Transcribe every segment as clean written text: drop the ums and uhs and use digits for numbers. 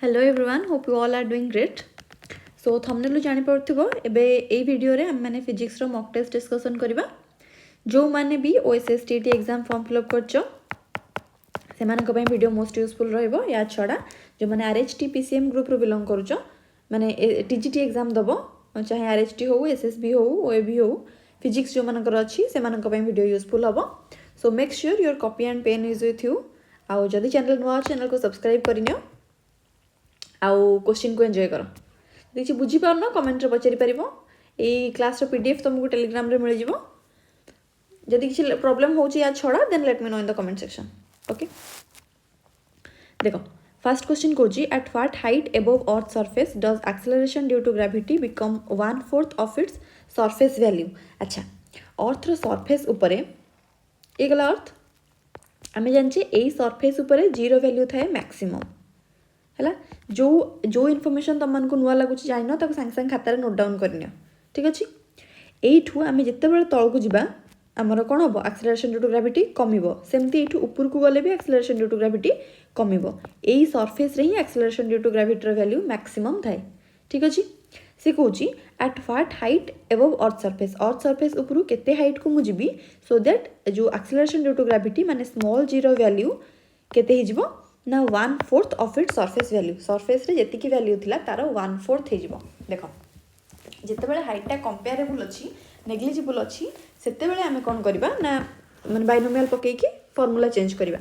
Hello everyone, hope you all are doing great. So thumbnail जानि पड़थिबो एबे ए video रे हम माने फिजिक्स रो मॉक टेस्ट डिस्कशन करबा जो माने भी OSSTT exam form fill up करछो से माने को पय वीडियो मोस्ट यूजफुल रहइबो या छडा जो माने RHT PCM ग्रुप रो बिलोंग करछो माने TGT एग्जाम दबो चाहे RHT हो SSB हो OAB हो फिजिक्स जो मानकर अछि से मानक पय वीडियो यूजफुल हबो so make sure your copy and pen is with you आउ जदि चैनल नुआ चैनल को सब्सक्राइब करिनियो आउ क्वेश्चन को एंजॉय करो किसी बुझी पारन कमेंट रे पचारि परिबो ए क्लास रो पीडीएफ तुमको टेलीग्राम रे मिल जिवो जदि किसी प्रॉब्लम होची या छोड़ा then let me know in the comment section okay देखो फर्स्ट क्वेश्चन को जी at what height above earth surface does acceleration due to gravity become 1/4 of its surface value अच्छा अर्थ रो सरफेस ऊपर ए गला अर्थ आमे जानचे ए सरफेस ऊपर जीरो वैल्यू थाए मैक्सिमम है जो जो इनफॉरमेशन तुम मानक नुआ लगुच जान ताको सांगे सांगे खातार नोट डाउन करनियो ठीक अच्छे यू आम जिते बड़े तौक को जावा आमर कौन हम एक्सेलरेशन ड्यू टू ग्रेविटी कमिबो सेमती एठू ऊपर को गले भी एक्सेलरेशन ड्यू टू ग्रेविटी कमिबो एई सरफेस रे ही एक्सेलरेशन ड्यू टू ग्रेविटी रो वैल्यू मैक्सिमम थाए ठीक अच्छे से कहूँ at what height above earth surface ऊपर केते हाइट को मुझी सो दैट जो एक्सेलरेशन ड्यू टू ग्रेविटी माने स्मॉल जीरो वैल्यू केते हिजबो ना 1/4 of it surface value surface रे जति की वैल्यू थिला तार 1/4 हिजबो देखो जिते बेले हाइटटा कंपेरेबल अछि नेग्लिजिबल अछि सेते बेले आमे कोन करबा ना माने बाइनोमियल पके की फार्मूला चेंज करबा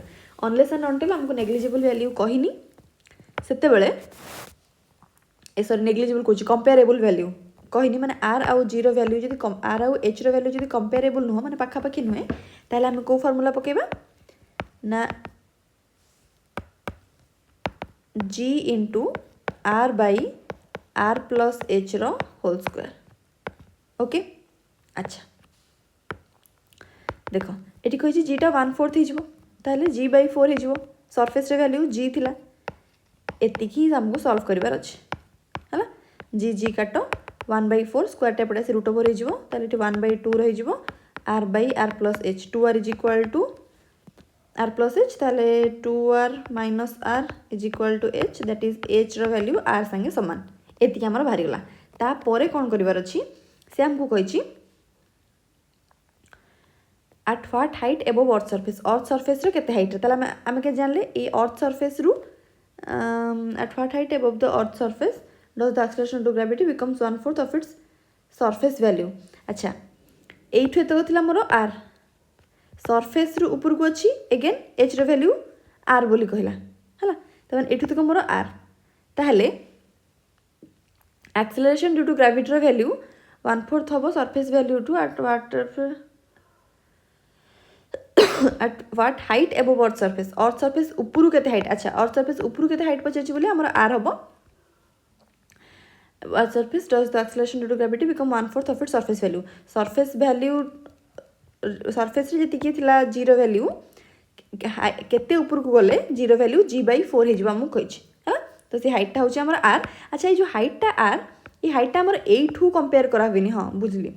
अनलेस एंड अनटिल हमको नेग्लिजिबल वैल्यू कहिनी सेते बेले ए सॉरी नेग्लिजिबल कोची कंपेरेबल वैल्यू कहिनी माने r आउ g रो वैल्यू जदी r आउ h रो वैल्यू जदी कंपेरेबल न हो माने पाखा पाखी नहे ताले हम को फार्मूला पकेबा ना g into r by r plus h रो होल स्क्वायर ओके अच्छा देखो ये कही जीटा 1/4 हिजबो ताले g बाई 4 हिजबो सरफेस रे वैल्यू g थिला एतिकी हमको सॉल्व करिवार अछि हला g काटो 1/4 स्क्वायर टा पडा से रूट ओवर हिजबो ताले 1/2 रहि जिवो r by r plus h 2r is equal to r plus h ताले 2r minus r is equal to h that is h रो वैल्यू r संगे समान एतिक हमर भारी गला ता परे कोन करिवार अछि से हमको कहिछि at what height above earth surface रो केते हाइट ताले हम के जानले ए earth surface रु at what height above the earth surface does the acceleration to gravity becomes 1/4 of its surface value अच्छा एठु एतक थिला मोर r सरफेस रु ऊपर को अच्छी एगेन एच रो वैल्यू आर बोली कहला हला तबन एठु तक मोर आर ताहले एक्सेलरेशन ड्यू टू ग्रेविटी रो वैल्यू 1/4 हबो surface value to at what height above earth surface ऊपर केते हाइट अच्छा अर्थ सरफेस ऊपर केते हाइट पचाछि बोले हमर आर हबो earth surface does the acceleration due to gravity become 1/4 of it surface value surface रे जति थिला जीरो वैल्यू केते ऊपर को गले जीरो वैल्यू g/4 हिजबा हम कहिछि हां तो से हाइट टा होछि हमर r अच्छा ये जो हाइट टा r ये हाइट टा हमर एठू कंपेयर कराबेनी हां बुझली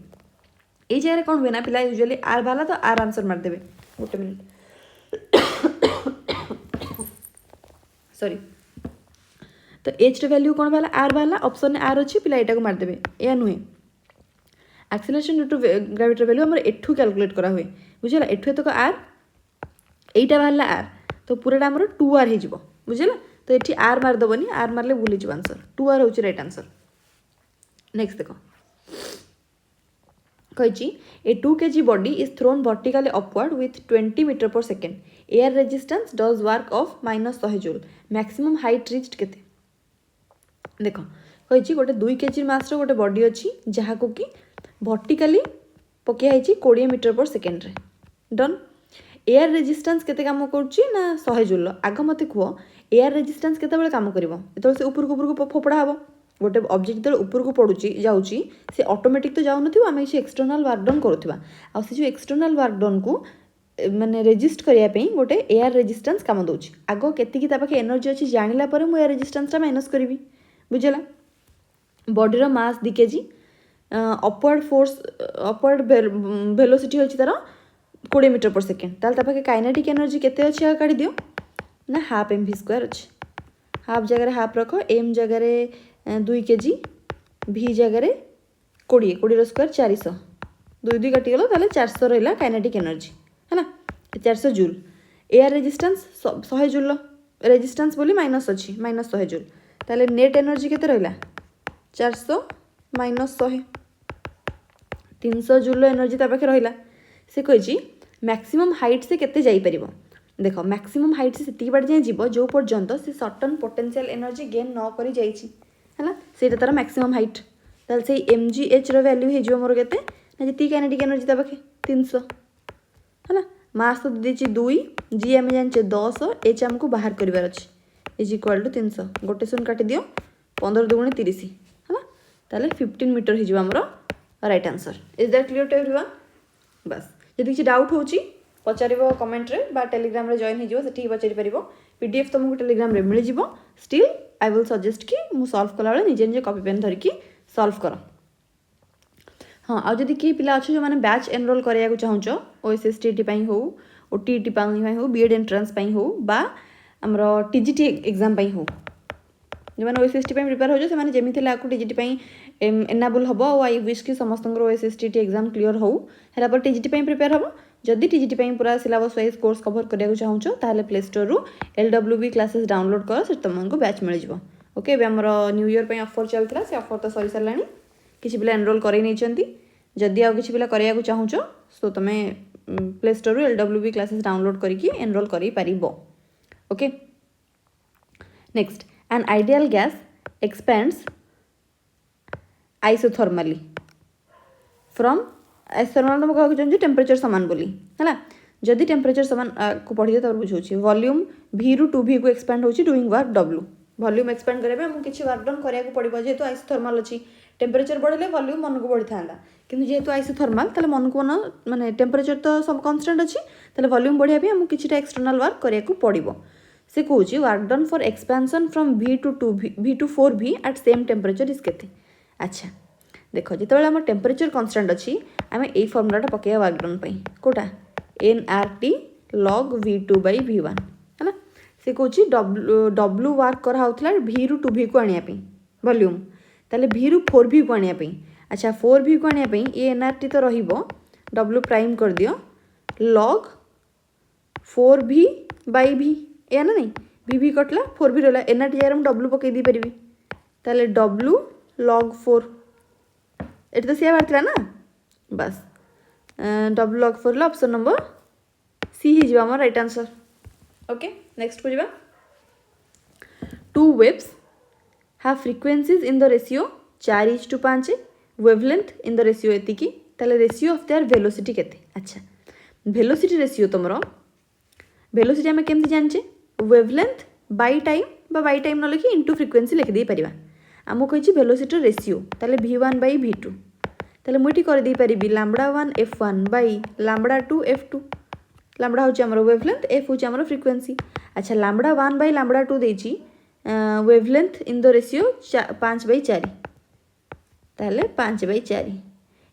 ए जे रे कोन बेना पिला यूजुअली r वाला तो r आंसर मार देबे एक मिनट सॉरी तो h रे वैल्यू कोन वाला r वाला ऑप्शन में r अछि पिला एटा को मार देबे या नुहे acceleration due to gravity value हमर एठू कैलकुलेट करा हुए बुझला एठू तक r एटा वाला r तो पूराटा हमर 2r हे जिवो बुझला तो एठी r मार दबनी r मारले भूली जिवो आंसर 2r होची राइट आंसर नेक्स्ट देखो कहिची a 2 kg body is thrown vertically upward with 20 metre per second air resistance does work of -100 joule maximum height reached केते देखो कहिची गोटे 2 kg मास रो गोटे बॉडी अछि जहा को कि वर्टिकली पकिया है 20 मीटर पर सेकेंड रे डन एयर रेजिस्टेंस केते काम करछि ना 100 जूल आग मते कहो एयर रेजिस्टेंस केते बेले काम करबो एतो से ऊपर को फोपड़ा हबो गोटे ऑब्जेक्ट तो ऊपर को पडुछि जाउछि से ऑटोमेटिक तो जाउ नथिबो आमे से एक्सटर्नल वर्क डन करथिबा आ से जो एक्सटर्नल वर्क डन को माने रेजिस्ट करिया पे गोटे एयर रेजिस्टेंस काम दोछि आगो केति की तापाके एनर्जी अछि जानिला परे मु एयर रेजिस्टेंस रा माइनस करबी बुझला बॉडी रो mass 2 kg upward force upward velocity होछि तार 20 मीटर पर सेकेंड ताल तापाके काइनेटिक एनर्जी केते अछि काढी दियो ना हाफ mv स्क्वायर अछि हाफ जगह हाफ रख, एम जगह 2 kg, भी जगह 20 20 स्क्वायर 400, 2 2 कटिगला ताले 400 रहा काइनेटिक एनर्जी है ना, 400 joule. Air resistance 100 joule resistance बोली माइनस अच्छी -100 जूल, ताले नेट एनर्जी केते रहा 400 माइनस 100 300 जूल एनर्जी ता पाखे रहा। से कही मैक्सिमम हाइट से केते जाई परिबो, देख मैक्सिमम हाइट से सेती बाड़ जाए जीव जो पर्यंत से सर्टन पोटेंशियल एनर्जी गेन न करी जाइछि है ना, सेटा तार मैक्सिमम हाइट। ताल से mgh रो वैल्यू हे जिवो मोर केते ना जति काइनेटिक एनर्जी ता पाखे 300 है ना, मास तो दीची 2, जी आम जाने 10, एच आमको बाहर करार अच्छे इज इक्वाल टू 300, गोटे शून्य काटी दियो 15 2 30 है ना, ताले 15 मीटर हो आमर right answer. Is that clear to everyone? बस जदि किसी डाउट होची पचार कमेंट रे बा टेलीग्राम रे जॉइन हो सेठी पचारि परिबो, पीडीएफ तुमको टेलीग्राम रे मिल जिवो। स्टिल आई विल सजेस्ट कि मु सॉल्व कला बेले निजे निजे कॉपी पेन धरिकी सॉल्व कर। हाँ आ जदि किए पिला अच्छे जो मैंने बैच एनरोल करिया को चाहूच ओएसएसटीटी पई हो, ओटीईटी पई हो, बीएड एंट्रेंस पई हो बा हमरो टीजीटी एग्जाम पई हो, जो मैंने ओएसएसटी पई प्रिपेयर हो जो से माने जेमिति लाको टीजीटी पई एनाबल हबो। आई विश कि समस्त ओएसएसटीटी एग्जाम क्लियर हो हेला पर टीजीटी पई प्रिपेयर हबो। जदि टीजीटी पई पूरा सिलेबस वाइज कोर्स कवर करिया को चाहूच ताले प्ले स्टोर रु एलडब्ल्यूबी क्लासेस डाउनलोड कर से तुमको बैच मिल जिवो। ओके एबे हमरो न्यू ईयर पई ऑफर चलतला, से ऑफर तो सरी सरलानी, किसी पिला एनरोल करै नै चंती। जदि आ किसी पिला करिया को चाहूच सो तमे प्ले स्टोर रु एलडब्ल्यूबी क्लासेस डाउनलोड करिकी एनरोल करि परिबो। Okay next, an ideal gas expands isothermally from isothermal तुम कह चाहिए टेम्परेचर सामान बोली है ना, जदि टेम्परेचर सामान को पढ़ी तब बुझे वॉल्यूम भी रु टू भी को एक्सपेंड होची doing work W, volume expand करबे हम किछि वर्क डन करिया को पड़िबो जेहेतु आइसोथर्मल अछि, टेम्परेचर बढ़ले वॉल्यूम मन को बढ़ी थांदा, किंतु जेहेतु आइसोथर्मल तले मन को मन माने टेम्परेचर तो सब कांस्टेंट अछि तले वॉल्यूम बढ़िया भी हम किछिटा एक्सटर्नल वर्क करिया को पड़िबो। से कहूची work done for expansion from V to 4V at same temperature is केते। अच्छा देख जो आम टेम्परेचर कन्स्टांट अच्छी आम यही फर्मुलाटा पकड़ा वर्क डन कोटा nRT log V2/V1 है ना, से कहूँ W वर्क कराला V ru 2V को आने वॉल्यूम ताले V ru 4V को आने। अच्छा 4V को आने ये nRT तो रहिबो W प्राइम कर दियो log 4V/V या ना नहीं, V कटला 4V रहा nRT जगह W पकई दी पारि ताले W log 4 ये तो सी बाहर ना, बस W log 4 option number C ही जीवा हमारा राइट आंसर। ओके नेक्स्ट को जीवा, two waves have frequencies in the ratio 4:5, wavelength in the ratio एतिकी, ताले रेशियो ऑफ देयर वेलोसिटी केते। अच्छा वेलोसिटी रेशियो तुमरो वेलोसिटी आम केमती जाने वेवलेंथ बाय टाइम बा बाय टाइम न लिखि इंटू फ्रीक्वेंसी लिखि दे परिबा। आमको कहिछि वेलोसिटी रेशियो ताले v1/v2 ताले मुठी कर दे परिबी λ1 f1 बाय λ2 f2, लैम्बडा होची हमरो वेवलेंथ, एफ होची हमरो फ्रीक्वेंसी। अच्छा λ1 बाय λ2 देची वेवलेंथ इन द रेशियो 5/4 ताले 5/4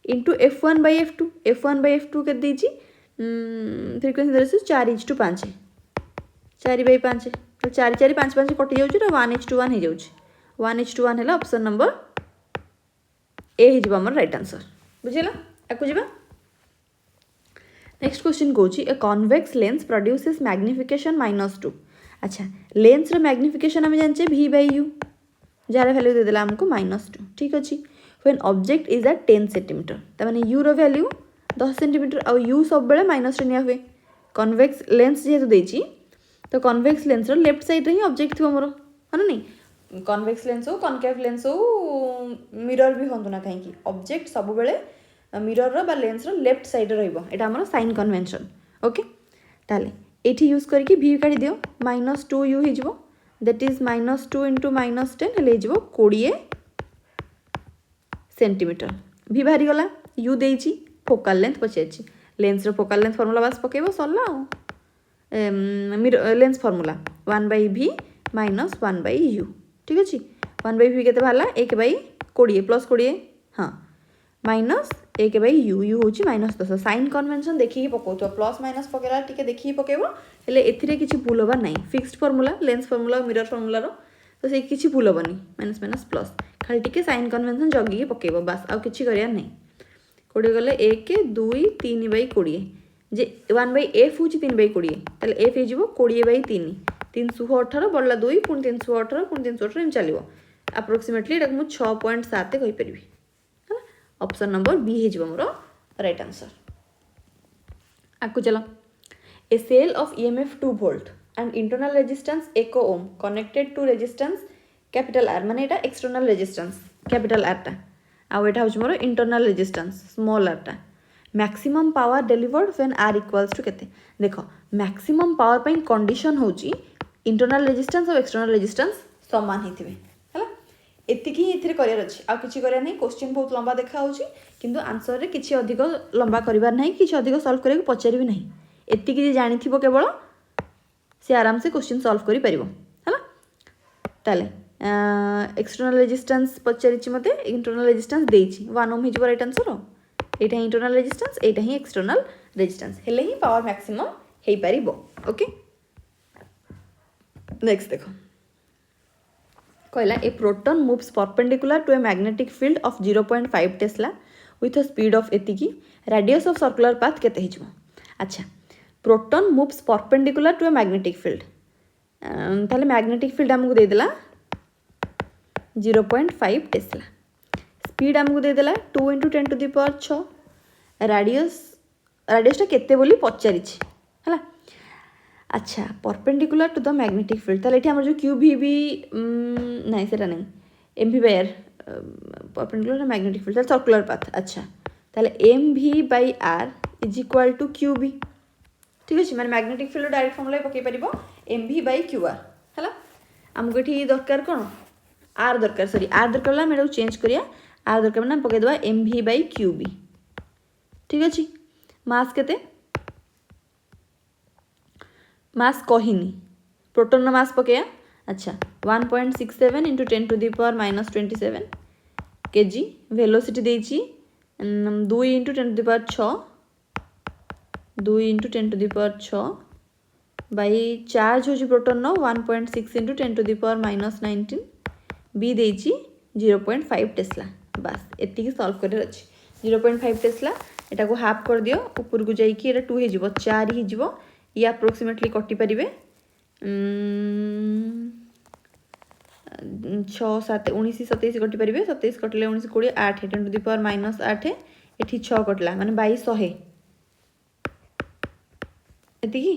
इंटू f1/f2, f1/f2 के देची फ्रीक्वेंसी रेशियो 4:5 4/5 तो 4 4 5 5 कटि जाउची तो 1:1 हो जाउची, 1:1 है ऑप्शन नंबर ए ही जीवा हमर राइट आंसर। बुझिला आकु जीवा नेक्स्ट क्वेश्चन कहूँ a convex lens produces magnification -2। अच्छा लेंस रो मैग्निफिकेशन आम जाने V/U जार वैल्यू देदेला आमको -2 ठीक अच्छे। When object is at 10 centimetre तमाने U रो वैल्यू 10 सेंटीमीटर आ U सब बेले माइनस रे निया हुए। कन्वेक्स लेंस जेहेतु देची तो कन्वेक्स लेंस रो लेफ्ट साइड रे ही ऑब्जेक्ट थो मोर है ना नहीं, कन्वेक्स लेंस हो कनकेव लेंस हो मिरर भी हंतु ना कहीं ऑब्जेक्ट सब बेले मिरर रो बा लेंस रो लेफ्ट साइड रहिबो, एटा हमर साइन कन्वेंशन। ओके ताले एठी यूज करके v काढी दियो -2u हे जिवो दैट इज -2 * -10 हेले जिवो 20 सेंटीमीटर। v बाहरी गला u देइची फोकल लेंथ पछेची, लेंस रो फोकल लेंथ फार्मूला बस पकेबो सरला mirror lens formula 1/v - 1/u ठीक अच्छे। 1/v केते बाहरला 1/20 प्लस 20 हाँ -1/u u होची -10 साइन कन्वेंशन देखिए पकाउथो प्लस माइनस पकेला टिके देखिए पकेबो हेले एथिरे किछि भूल होबा नाही, fixed formula lens formula mirror formula रो तो से किसी भूल हेनी माइनस माइनस प्लस खाली टिके साइन कन्वेंशन जगिकी पकेब बास आउ कि करार नहीं 20 गले 1 2 3/20 जे 1/f हूँ 3/20 ताले f हो 20/3 318 बढ़ला 2 पुणी 318 पुणी 318 एम चलो अप्रोक्सीमेटली ये मुझे 6.7 कहीपरि है ऑप्शन नंबर बी हो मोर राइट आंसर। आगु चलो a cell of EMF 2 volt and internal resistance 1 ohm connected to resistance capital R माने एटा एक्सटर्नल रेजिस्टेंस कैपिटल आर टा आउ एटा होछ मोर इंटरनल रेजिस्टेंस स्मॉल आर टा maximum power delivered when R equals to केते देखो मैक्सिमम पावर पई कंडीशन होची इंटरनल रेजिस्टेंस और एक्सटर्नल रेजिस्टेंस समान हिथिबे हला एतिकी इथिरे करियर अछि आ किछि करिया नै क्वेश्चन बहुत लंबा देखा होची किंतु आंसर रे किछि अधिक लंबा करिवार नै किछि अधिक सॉल्व करे को पचारिबि नै एतिकी जे जानि थिबो केवल से आराम से क्वेश्चन सॉल्व करि परिबो हला ताले एक्सटर्नल रेजिस्टेंस पचारिछि मते इंटरनल रेजिस्टेंस देछि 1 ओम हिजबो राइट आंसर एटा इंटरनल रेजिस्टेंस एटा ही एक्सटर्नल रेजिस्टेंस हेले ही पावर मैक्सिमम हेई परिबो ओके। नेक्स्ट देखो कहला a proton moves perpendicular to a magnetic field of 0.5 tesla with a speed of एतिकी रेडियस ऑफ सर्कुलर पाथ केते हिजबो अच्छा proton moves perpendicular to a magnetic field ताले मैग्नेटिक फील्ड हमको दे देला 0.5 टेस्ला स्पीड हमको दे देला 2 × 10⁶ रेडियसटा केते बोली पचारिछि हला अच्छा perpendicular to the magnetic field ताले एठी हमर जो क्यू भी नहीं सेटा नहीं m v by r perpendicular to magnetic field ताले सर्कुलर पाथ अच्छा ताले m v by r is equal to q b ठीक अछि माने मैग्नेटिक फील्ड डायरेक्ट फॉर्मूला पके परिबो m v by q r हला हमको एठी दरकार कोन आर दरकार सॉरी आर दरकार ला मेडा चेंज करिया आर दरकार ना पके दबा M v by Q b ठीक अछि मास केते मास कहिनी प्रोटॉन मास पकेया अच्छा 1.67 × 10⁻⁻27 kg वेलोसिटी देछि 2 × 10⁶ 2 × 10⁶ बाई चार्ज हो प्रोटॉन 1.6 × 10⁻⁻19 बी देछि 0.5 टेस्ला बस एतिकी सॉल्व कर अछि 0.5 टेस्ला एटा को हाफ कर दियो ऊपर को जाई कि एटा 2 हे जिवो 4 ही जिवो ये अप्रोक्सीमेटली कटि पारे 6 7 19 27 कटि पारे 27 कटिले 19 20 8 10⁻⁻8 एठी 6 कटला माने 2200 एतिकी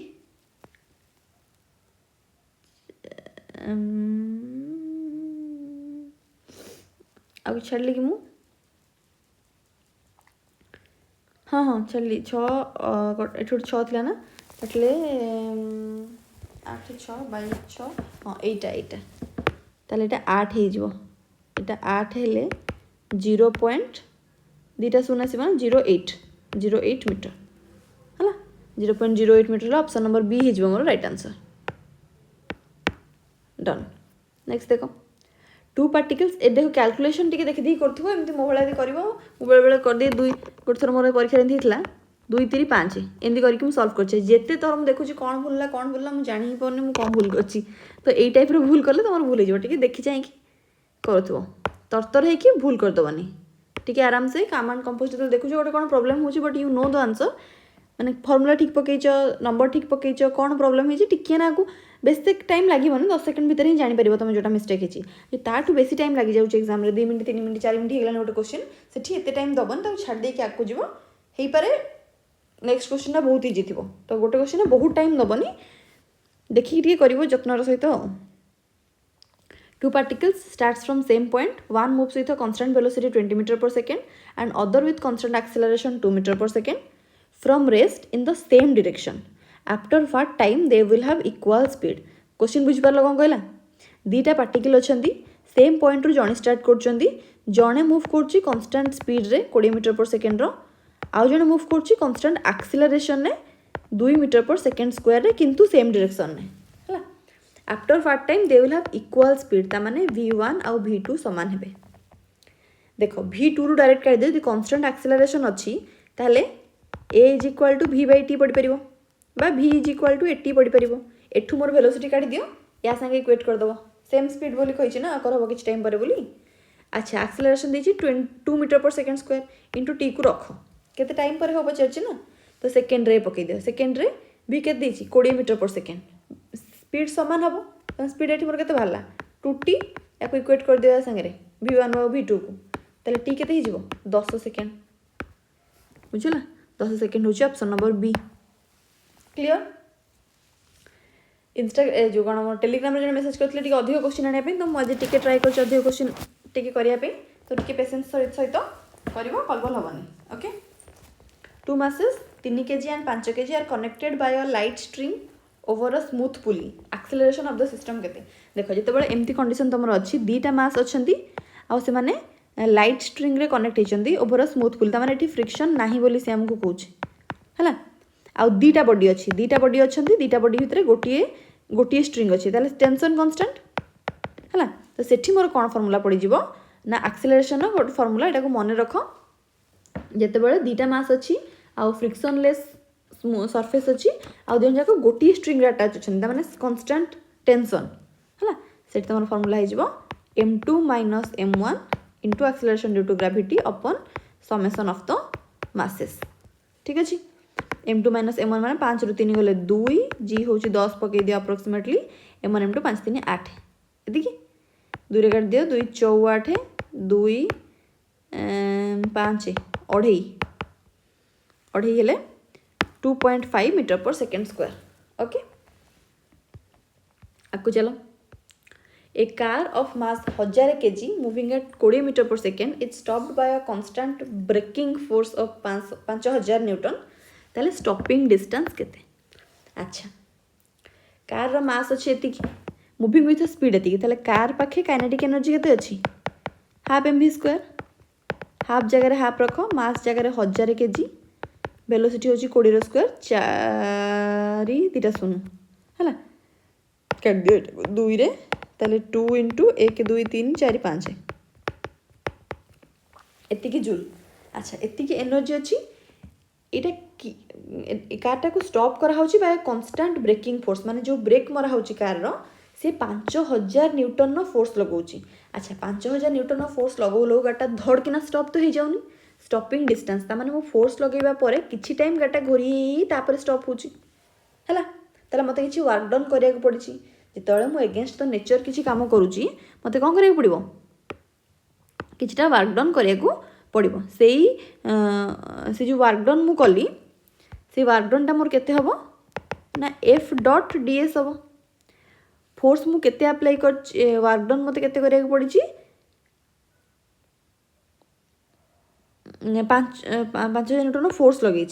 आउ छाड़ली कि मु हाँ हाँ छाड़ली 6 एठी 6 थिला ना એટલે 8 6 22 6 हाँ एटा ताले एटा 8 हे जिवो एटा 8 हेले 0 पॉइंट दीटा सुना सिमा 08 मीटर हला 0.08 मीटर ऑप्शन नंबर बी हे जिवो more right answer done. Next देखो टू पार्टिकल्स ए देखो कैलकुलेशन टिके देखि दी करथबो एमति मोहळा दे करबो मो बेले बेले कर दे दुई गोट थर मोर परीक्षा रे हितला 2 3 5 एमती करके सॉल्व करछे जेते थर हम देखुची कोन भूलला मु जानि ही पने मु कोन भूल करछि तो एई टाइप रो भूल करले तमर भूल हे जबो टिके देखि चाहि कि करथबो तरतर हे कि भूल कर दबनी टिके आराम से कमांड कंपोस्ट तो देखुची गोटे कोन प्रॉब्लम होची but you know the answer माने फार्मूला ठीक पकेइछ नंबर ठीक पकेइछ कोन प्रॉब्लम हे टिके ना को बेसी टाइम लागिबो 10 सेकंड भीतर ही जानि परिबो तमे जोटा मिस्टेक हेची जे ताठू बेसी टाइम लागि जाउची एग्जाम रे 2 मिनिट 3 मिनिट 4 मिनिट हेगला गोटे क्वेश्चन सेठी एते टाइम दबन त छाड़ दे कि आकु जिवो हेई पारे नेक्स्ट क्वेश्चन टा बहुत इजी थी तो गोटे क्वेश्चन बहुत टाइम दबनी देखिए करिवो जत्नर सहित two particles starts from same point one moves with a constant velocity 20 metre per second and other with constant acceleration 2 metre per second from rest in the same direction after what time they will have equal speed question बुझी पारलो कोन कहला दीटा particle अछंती same point रु जणे start करछंती जणे move करछि कांस्टेंट स्पीड रे 20 मीटर पर सेकेंड रो आउ जणे मूव करछि कांस्टेंट एक्सेलरेशन ने 2 मीटर पर सेकेंड स्क्वायर रे किंतु सेम डायरेक्शन ने हला after what time they will have equal speed ता माने v1 आउ v2 समान हेबे देखो v2 रु डायरेक्ट काढी दे कांस्टेंट एक्सेलरेशन अछि ताले a is equal to v by t पड़ी परिबो बा v इज इक्वल टू 80 पड़ी परिबो एठू मोर वेलोसिटी काढी दियो या संगे इक्वेट कर दबो सेम स्पीड बोली कही ना कर हम किसी टाइम पर बोली। अच्छा एक्सेलरेशन देती 2 metre per second square into T को रख केते टाइम पर हम पचार ना तो सेकेंड रे पकई दियो सेकेंड रे भी के 20 मीटर पर सेकेंड स्पीड सामान हम स्पीड ये मोर के बाहर 2t या इक्वेट कर दिया सागे v1 और v2 को ताले टी के 10 सेकेंड बुझला 10 सेकेंड हूँ option number b clear. Insta जो कौन टेलीग्राम जो मेसेज करते टे अधिक क्वेश्चन आने तो मुझे टे ट्राए कर अधिक क्वेश्चन टे करने तो टे पेसेंस सहित कर कलबल हेनी okay. 2 masses 3 kg and 5 kg are connected by a light string over a smooth pulley acceleration of the system केते देखो जिते एमती कंडीशन तुम अच्छी दीटा मास अच्छा आउ से माने लाइट स्ट्रिंग रे कनेक्ट होती ओवर अ स्मूथ पुली तार ये फ्रिक्शन ना बोली सी आमको कौच है आउ दीटा बॉडी अच्छी दीटा बॉडी भितर गोटे स्ट्रिंग अच्छी ताले टेंशन कांस्टेंट है तो सेठी मोर कौन फॉर्मूला पड़ जाव ना एक्सेलरेशन गोटे फॉर्मूला यहाँ मन रख जिते दीटा मास अच्छी आउ फ्रिक्शनलेस सरफेस अच्छी आउ दुई जाक गोटे स्ट्रिंग अटैच अच्छे मैंने कन्स्टाट टेंशन है से तुम फर्मूला हो m2 minus m1 into acceleration due to gravity upon summation of the masses ठीक अच्छे m2 माइनस m1 मैंने 5 रू 3 गले 2 g हूँ 10 पकई दियो अप्रोक्सीमेटली m1 m2 5 3 8 ये 2 रे काट दियो 2 4 8 2 5 अढ़ई हेले 2.5 metre per second square okay. आपको चलो a car of mass 1000 kg moving at 20 metre per second is stopped by a constant braking force of 5000 newton ताले स्टॉपिंग डिस्टेंस केते। अच्छा कार रो मास अच्छे एति मूविंग विथ स्पीड एति ताले कार पाखे काइनेटिक एनर्जी केते अछि हाफ mv स्क्वायर हाफ जगह हाफ रख मास जगह 1000 kg वेलोसिटी होची 20 स्क्वायर 4 2 0 है काट दियो 2 रे ताले 2 इंटू 1 2 3 4 5 एतिकी जूल। अच्छा एतिकी एनर्जी अच्छी ये कारटा को स्टॉप करा होची बाय कांस्टेंट ब्रेकिंग फोर्स माने जो ब्रेक मरा होची कार रो से 5000 न्यूटन नो फोर्स लगाउची। अच्छा 5000 न्यूटन नो फोर्स लगाउ लो गाटा धड़ किना स्टॉप तो हो जाउनी स्टॉपिंग डिस्टेंस ता माने मो फोर्स लगेबा परे किछि टाइम गाटा घोरी तापर स्टॉप होची हैला ताला मते किछि वर्क डन करिया को पड़िछि जेतळे मो अगेंस्ट द नेचर किछि काम करूची मते कोन करिया पड़िबो किछिटा वर्क डन करिया को पड़िबो से जो वर्क डन मु कली से वर्क डन ता मोर केते हबो ना f डॉट ds हबो फोर्स मु केते अप्लाई कर वर्क डन मते केते करिया को पड़िछि 5000 न्यूटन फोर्स लगे।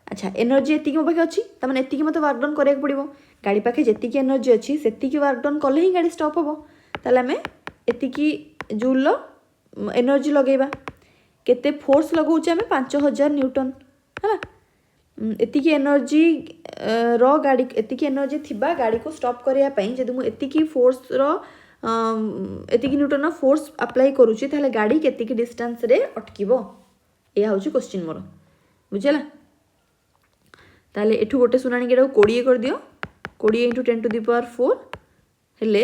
अच्छा एनर्जी एति मो पाखे अच्छी तमें एति मत वर्क डन करिया पड़ो गाड़ी पाखे जी एनर्जी अच्छी से वर्क डन कले ही गाड़ी स्टॉप हम ताले आम एति जूल एनर्जी लगेबा केते फोर्स लगाऊे आम 5000 न्यूटन है एति एनर्जी रो गाड़ी एति एनर्जी थिबा गाड़ी को स्टॉप करिया पई जदि मु एति फोर्स रो एति न्यूटन फोर्स अप्लाई करूची ताले गाड़ी केति डिस्टेंस रे अटकिबो यह हूँ क्वेश्चन मोर बुझेगा ताले एठू गोटे सुनानी के 20 कर दियो 20 इंटू 10 टू दी पावर 4 हेले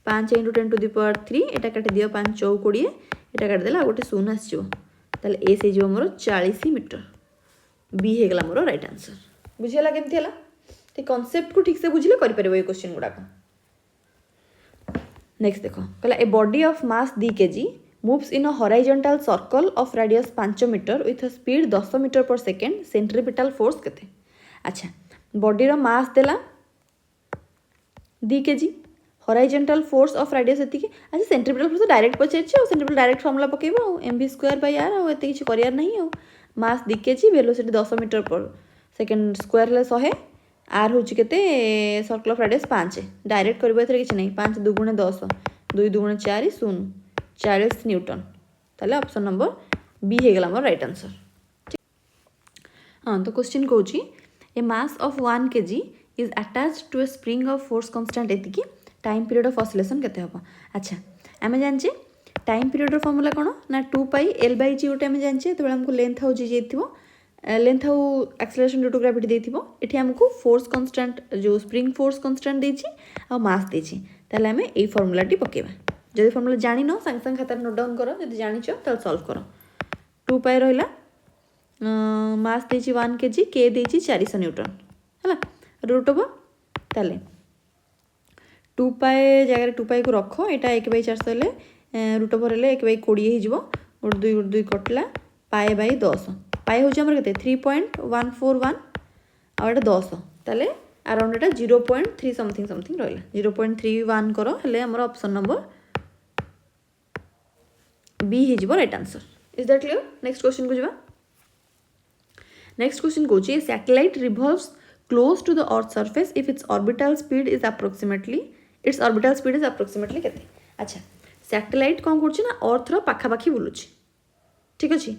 5 इंटू 10 टू दी पावर 3 एटा काट दियो 5 4 20 एटा काट देला गोटे शून्य आसो ताले ए से जो मोर 40 मीटर बी हे गला मोर राइट आंसर बुझेला केमथि हला ते कांसेप्ट को ठीक से बुझले करि परबो ए क्वेश्चन गुडा नेक्स्ट देखो कहला a body of mass 2 kg moves in a horizontal circle of radius 5 metre with a speed 10 metre per second centripetal force केते। अच्छा बॉडी रो मास देला 2 kg horizontal force of radius एति की अच्छा सेंट्रीपिटल फोर्स डायरेक्ट पचेछि और centripetal direct formula पकेबो mv स्क्वायर बाय r और एति किछ करियार नहीं हो mass 2 kg velocity 10 metre per second square ले 100 r होछि केते सर्कल ऑफ रेडियस 5 डायरेक्ट करबो एथरे किछ नहीं 5 2 गुणे 10 2 2 गुणे 4 0 40 न्यूटन ताले ऑप्शन नंबर बी हे गला मोर राइट आंसर। हाँ तो क्वेश्चन कहूँ a mass of 1 kg is attached to a spring of force constant एति टाइम पीरियड ऑफ ऑसिलेशन केते हबो। अच्छा आमे जानचे टाइम पीरियड फॉर्मूला कोन ना 2 पाई l बाय g उटे आमे जानचे तो हमको लेंथ हो जी जेथिबो लेंथ हो एक्सेलरेशन ड्यू टू ग्रेविटी देथिबो एठी हमको फोर्स कांस्टेंट जो स्प्रिंग फोर्स कांस्टेंट देछि आ मास देछि ताले आमे एई फॉर्मूलाटी पकेबा जदि फॉर्मूला जानि न संग संग खाता नोट डाउन करो जदि जानिछ ताले सॉल्व करो 2 पाई रहला मास देछि 1 केजी के देछि 400 न्यूटन हला रूट ओवर ताले 2 पाई जगह 2 पाई को रखो एटा 1/400 हेले रूट ओवर हेले 1/20 हे जिवो और 2 कटला पाई बाई 10 पाई हो हमर केते 3.141 आ एटा 10 ताले अराउंड एटा 0.3 समथिंग समथिंग रहला 0.31 करो हेले हमर ऑप्शन नंबर बी हे जिवो right answer is that clear next question को जिवा नेक्स्ट क्वेश्चन को जे satellite revolves close to the earth surface if its orbital speed is approximately केते अच्छा सैटेलाइट कौन करछि ना अर्थ रो पाखा पाखी बुलुछि ठीक अछि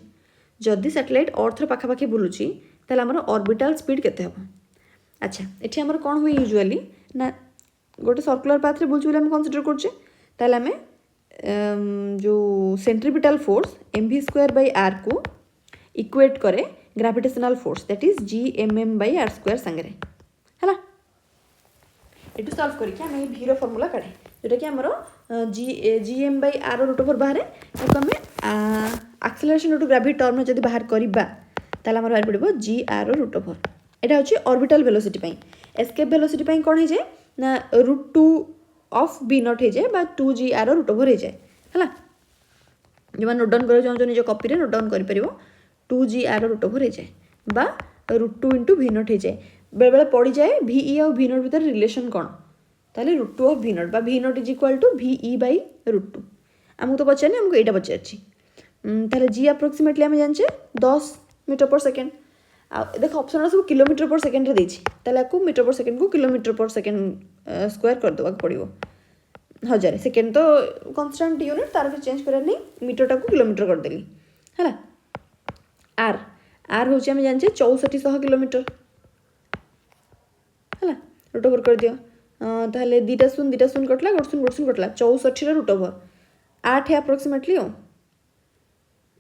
जदि सैटेलाइट अर्थ रो पाखा पाखी बुलुछि ताले हमर ऑर्बिटल स्पीड केते हबो अच्छा एठी हमर कोन होई यूजुअली ना गोटे सर्कुलर पाथ रे बुलछि हम कंसीडर करछे ताले हमें जो सेंट्रीपिटल फोर्स mv²/r को इक्वेट करे gravitational force that is gmm/r² संगे हैला एटू सॉल्व करके हमें v रो फार्मूला काढे जोटा कि हमरो gm/r रूट ओवर बाहर ताको हमें acceleration due to gravity term जदी बाहर करबा ताला हमर बाहर पड़िबो gr रूट ओवर एटा होची ऑर्बिटल वेलोसिटी पई एस्केप वेलोसिटी पई कोन हे जाय ना √2 ऑफ v नॉट हे जाय बा 2gr रूट ओवर हे जाय हैला जे नोट डाउन करो जो निज कॉपी रे नोट डाउन करि परिबो 2gr रूट ओवर हे जाय बा √2 * v नॉट हे जाय बेले बेले पड़ी जाए ve और v नॉट भीतर रिलेशन कोन ताले √2 ऑफ v नॉट बा v नॉट = ve/√2 हमको तो पछाने हमको एटा पछाछि ताले g अप्रोक्सीमेटली हम जानछे 10 मीटर पर सेकंड आ देखो ऑप्शन सब किलोमीटर पर सेकंड रे देछि ताले को मीटर पर सेकंड को किलोमीटर पर सेकंड स्क्वायर कर दवा पड़िबो 1000 सेकंड तो कांस्टेंट यूनिट तार भी चेंज करर नहीं मीटर टा को किलोमीटर कर देली हैला r होछि हम जानछे 6400 किलोमीटर हैला रूट ओवर कर दियो ताले दीटा शून्य कटला गोट शून्य कटला 64 रे रूट ओवर 8 है अप्रोक्सीमेटली हो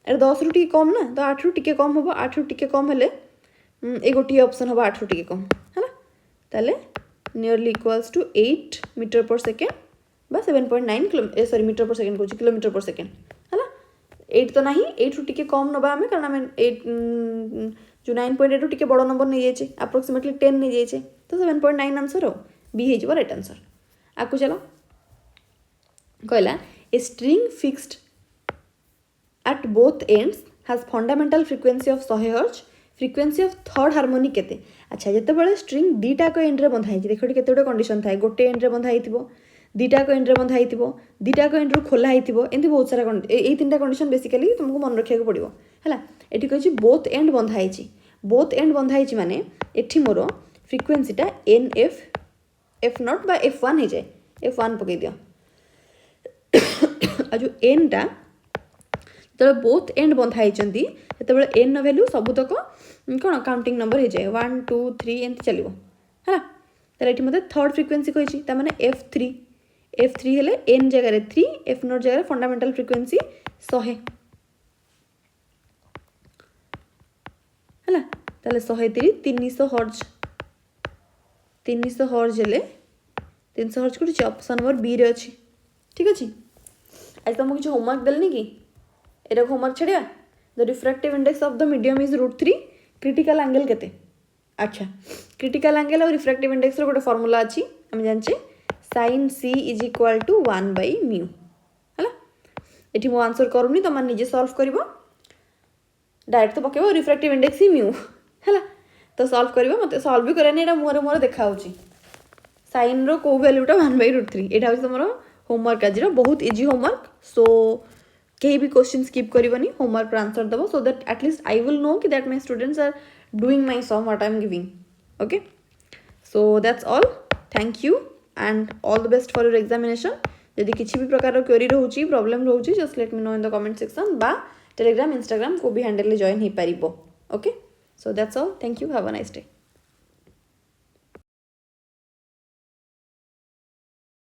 अरे 10 रु टिके कम ना तो 8 रु टिके कम होबो 8 रु टिके कम हेले ए गोटी ऑप्शन होबो 8 रु टिके कम हैला ताले नियरली इक्वल्स टू 8 मीटर पर सेकंड बा 7.9 किलो सॉरी मीटर पर सेकंड को किलोमीटर पर सेकंड हैला 8 तो नहीं 8 रु टिके कम नबा हमें कारण हमें 8 जो 9.8 रु टिके बड़ नंबर नै जायछे अप्रोक्सीमेटली 10 नै जायछे तो 7.9 आंसर हो बी हे जिवो राइट आंसर आकु चलो कहला a string fixed at both ends has fundamental frequency of 100 Hz frequency of third harmonic केते अच्छा जते बेले स्ट्रिंग दीटा को एंड रे बंधा हिची देखो केते गोटे कंडीशन थाए गोटे एंड रे बंधा हिथिबो दीटा को एंड रे बंधा हिथिबो दीटा को एंड रो खोला हिथिबो एंती बहुत सारा ए तीनटा कंडीशन बेसिकली तुमको मन रखिया को पड़िबो हैला एठी कहछि बोथ एंड बंधा हिची बोथ एंड बंधा हिची माने एठी मोरो फ्रीक्वेंसी टा nf f0 बा f1 हे जाय f1 पके दियो आ जो n टा तो बोथ एंड बंधा हिचंती सेतेबेले n न वैल्यू सबुतक कोन काउंटिंग नंबर हे जाय 1 2 3 एंत चलिबो हैला त एठी मते थर्ड फ्रीक्वेंसी कहिछि त माने f3 हेले n जगह रे 3 f0 जगह रे फंडामेंटल फ्रीक्वेंसी 100 हैला ताले 100 300 हर्ट्ज 300 हर्ट्ज हेले 300 हर्ट्ज कुछ ऑप्शन नंबर बी रे अछि ठीक अछि आज तुमको कुछ होमवर्क देलनी की एरा होमवर्क छड़िया the refractive index of the medium is √3 critical angle केते अच्छा क्रिटिकल एंगल और रिफ्रैक्टिव इंडेक्स रो गोटे फार्मूला अछि हम जानचे sin c = 1/μ हला एठी मो आंसर करूनी त मन निजे सॉल्व करबो डायरेक्ट तो पकेबो रिफ्रैक्टिव इंडेक्स ही μ हला तो सॉल्व करबो मते सॉल्व भी करने एटा मोर देखा होची sin रो को वैल्यूटा 1/√3 एटा होची हमरो होमवर्क आजिरो बहुत इजी होमवर्क सो कहीं भी क्वेश्चन स्किप करिवनी होमवर्क पर आंसर दबो so that at least I will know कि that my students are doing my some what I am giving okay so that's all thank you and all the best for your examination यदि किसी भी प्रकार query रहउची problem रहउची just let me know in the comment section बा Telegram Instagram को भी handle ले जॉइन ही परिबो okay so that's all thank you have a nice day